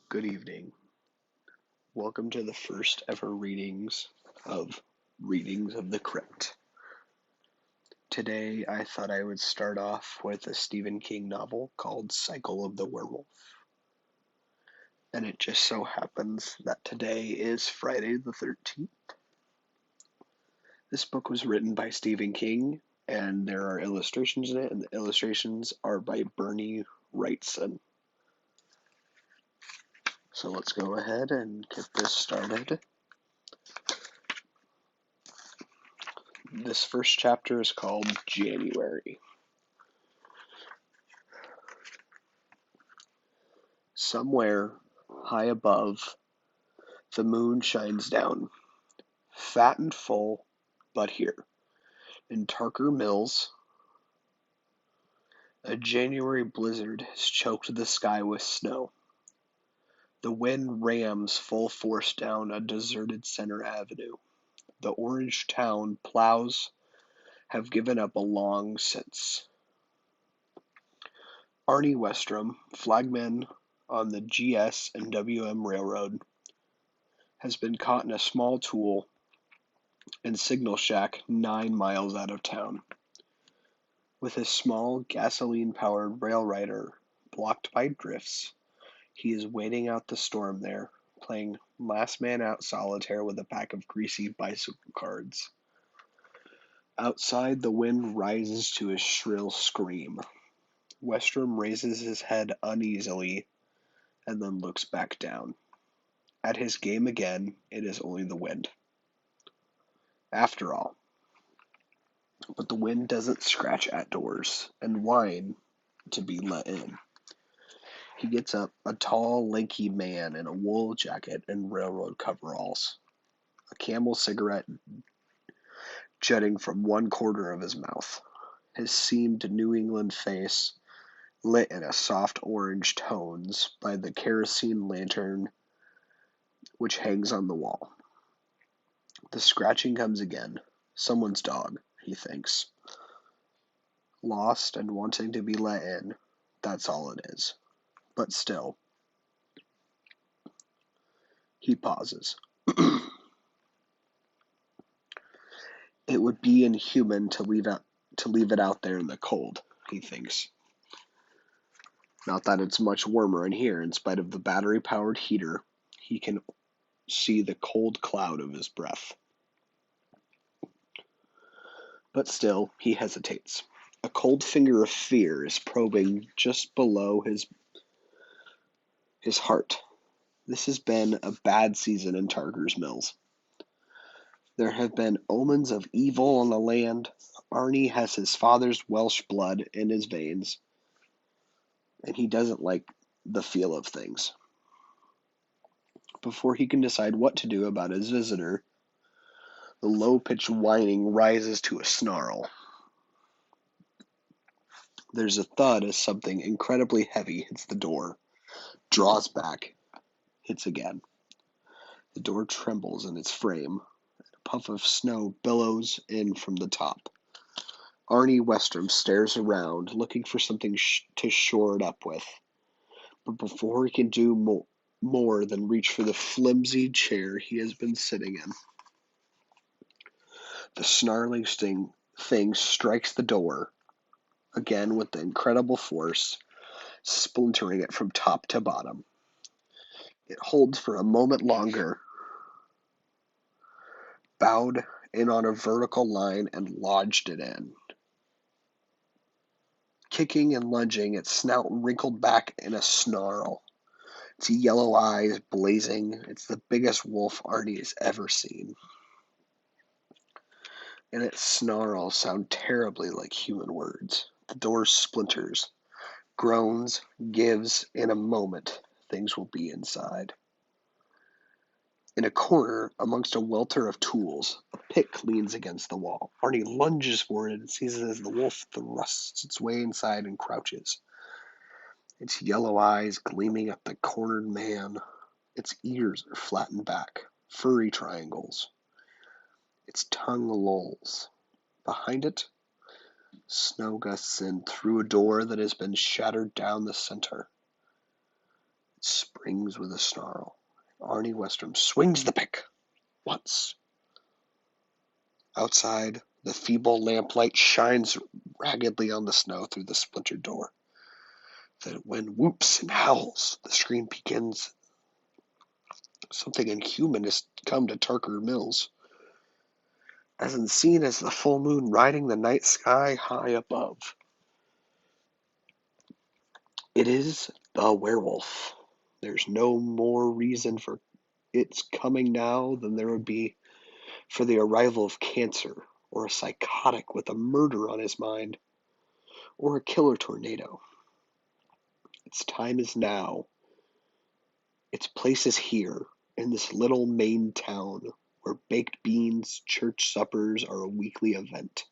Good evening. Welcome to the first ever of Readings of the Crypt. Today I thought I would start off with a Stephen King novel called Cycle of the Werewolf. And it just so happens that today is Friday the 13th. This book was written by Stephen King, and there are illustrations in it, and the illustrations are by Bernie Wrightson. So let's go ahead and get this started. This first chapter is called January. Somewhere high above, the moon shines down, fat and full, but here, in Tarker Mills, a January blizzard has choked the sky with snow. The wind rams full force down a deserted center avenue. The orange town plows have given up long since. Arnie Westrom, flagman on the GS and WM Railroad, has been caught in a small tool and signal shack 9 miles out of town. With his small gasoline-powered rail rider blocked by drifts, he is waiting out the storm there, playing last man out solitaire with a pack of greasy bicycle cards. Outside, the wind rises to a shrill scream. Westrom raises his head uneasily and then looks back down. At his game again, it is only the wind. After all. But the wind doesn't scratch at doors and whine to be let in. He gets up, a tall, lanky man in a wool jacket and railroad coveralls, a Camel cigarette jutting from one corner of his mouth, his seamed New England face lit in a soft orange tones by the kerosene lantern which hangs on the wall. The scratching comes again. Someone's dog, he thinks. Lost and wanting to be let in, that's all it is. But still, he pauses. It would be inhuman to leave it out there in the cold, he thinks. Not that it's much warmer in here. In spite of the battery-powered heater, he can see the cold cloud of his breath. But still, he hesitates. A cold finger of fear is probing just below his heart. This has been a bad season in Tarker's Mills. There have been omens of evil on the land. Arnie has his father's Welsh blood in his veins, and he doesn't like the feel of things. Before he can decide what to do about his visitor, the low-pitched whining rises to a snarl. There's a thud as something incredibly heavy hits the door, draws back, hits again. The door trembles in its frame. A puff of snow billows in from the top. Arnie Westrom stares around, looking for something to shore it up with. But before he can do more than reach for the flimsy chair he has been sitting in, the snarling thing strikes the door, again with incredible force, splintering it from top to bottom. It holds for a moment longer, bowed in on a vertical line, and lodged it in. Kicking and lunging, its snout wrinkled back in a snarl. Its yellow eyes blazing. It's the biggest wolf Arnie has ever seen. And its snarls sound terribly like human words. The door splinters, groans, gives. In a moment, things will be inside. In a corner, amongst a welter of tools, a pick leans against the wall. Arnie lunges for it and sees it as the wolf thrusts its way inside and crouches. Its yellow eyes gleaming at the cornered man. Its ears are flattened back, furry triangles. Its tongue lolls. Behind it, snow gusts in through a door that has been shattered down the center. It rings with a snarl. Arnie Westrom swings the pick. Once. Outside, the feeble lamplight shines raggedly on the snow through the splintered door. The wind whoops and howls. The scream begins. Something inhuman has come to Tarker Mills, as unseen as the full moon riding the night sky high above. It is the werewolf. There's no more reason for its coming now than there would be for the arrival of cancer, or a psychotic with a murder on his mind, or a killer tornado. Its time is now. Its place is here, in this little Maine town, where baked beans, church suppers are a weekly event,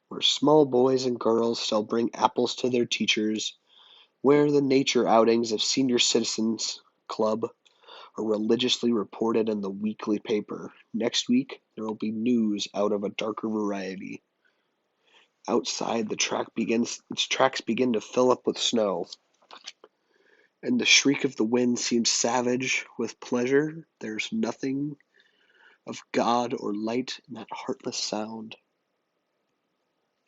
where small boys and girls still bring apples to their teachers, where the nature outings of Senior Citizens Club are religiously reported in the weekly paper. Next week, there will be news out of a darker variety. Outside, its tracks begin to fill up with snow, and the shriek of the wind seems savage with pleasure. There's nothing of God or light in that heartless sound.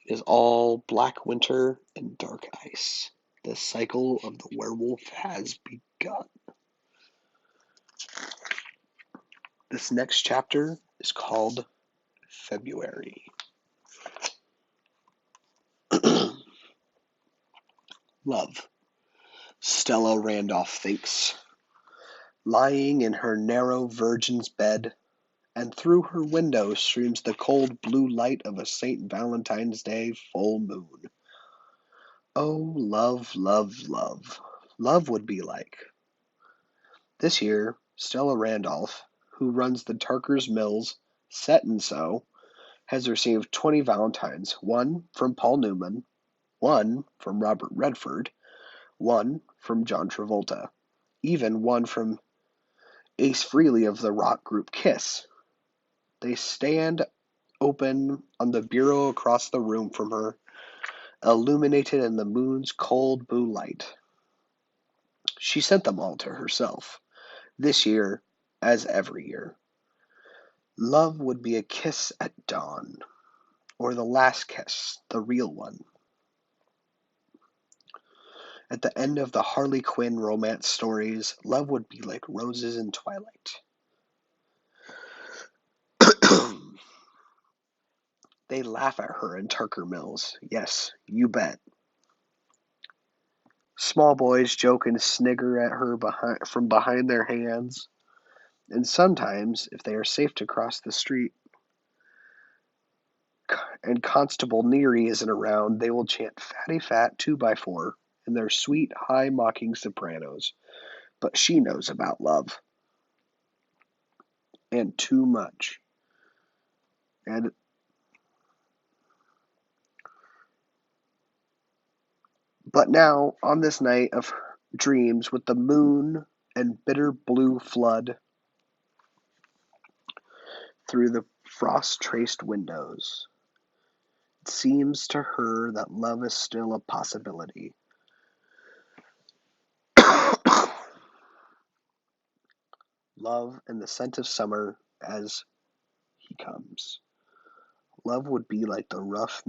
It is all black winter and dark ice. The cycle of the werewolf has begun. This next chapter is called February. Love, Stella Randolph thinks, lying in her narrow virgin's bed, and through her window streams the cold blue light of a St. Valentine's Day full moon. Oh, love, love, love. Love would be like. This year, Stella Randolph, who runs the Tarker's Mills Set and Sew, has received 20 Valentines, one from Paul Newman, one from Robert Redford, one from John Travolta, even one from Ace Frehley of the rock group Kiss. They stand open on the bureau across the room from her, illuminated in the moon's cold blue light. She sent them all to herself, this year as every year. Love would be a kiss at dawn, or the last kiss, the real one. At the end of the Harley Quinn romance stories, love would be like roses in twilight. They laugh at her in Tarker Mills. Yes, you bet. Small boys joke and snigger at her from behind their hands. And sometimes, if they are safe to cross the street and Constable Neary isn't around, they will chant Fatty Fat 2x4 in their sweet, high mocking sopranos. But she knows about love. And too much. But now, on this night of dreams, with the moon and bitter blue flood through the frost-traced windows, it seems to her that love is still a possibility. Love and the scent of summer as he comes. Love would be like the rough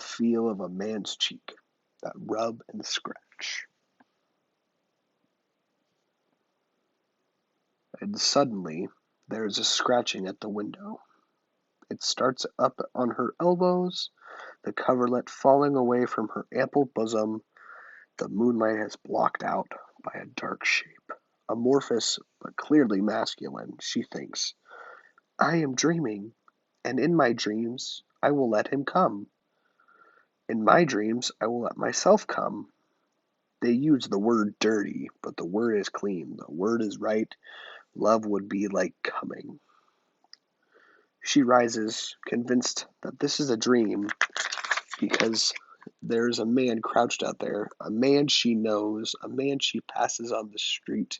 feel of a man's cheek, that rub and scratch. And suddenly, there is a scratching at the window. It starts up on her elbows, the coverlet falling away from her ample bosom. The moonlight has blocked out by a dark shape. Amorphous, but clearly masculine, she thinks. I am dreaming, and in my dreams I will let him come. In my dreams I will let myself come. They use the word dirty, but the word is clean. The word is right. Love would be like coming. She rises, convinced that this is a dream, because there's a man crouched out there, a man she knows, a man she passes on the street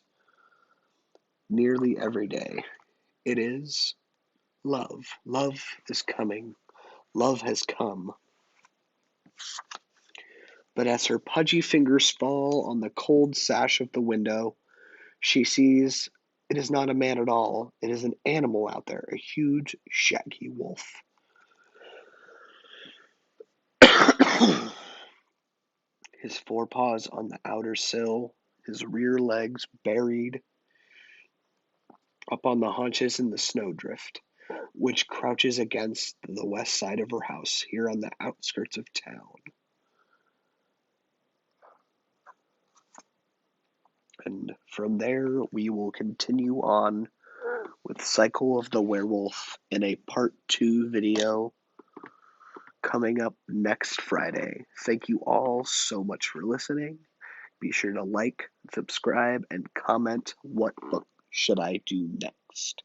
nearly every day. It is love. Love is coming. Love has come. But as her pudgy fingers fall on the cold sash of the window, she sees it is not a man at all. It is an animal out there, a huge, shaggy wolf. His forepaws on the outer sill, his rear legs buried up on the haunches in the snowdrift, which crouches against the west side of her house here on the outskirts of town. And from there, we will continue on with Cycle of the Werewolf in a part 2 video coming up next Friday. Thank you all so much for listening. Be sure to like, subscribe, and comment what book should I do next.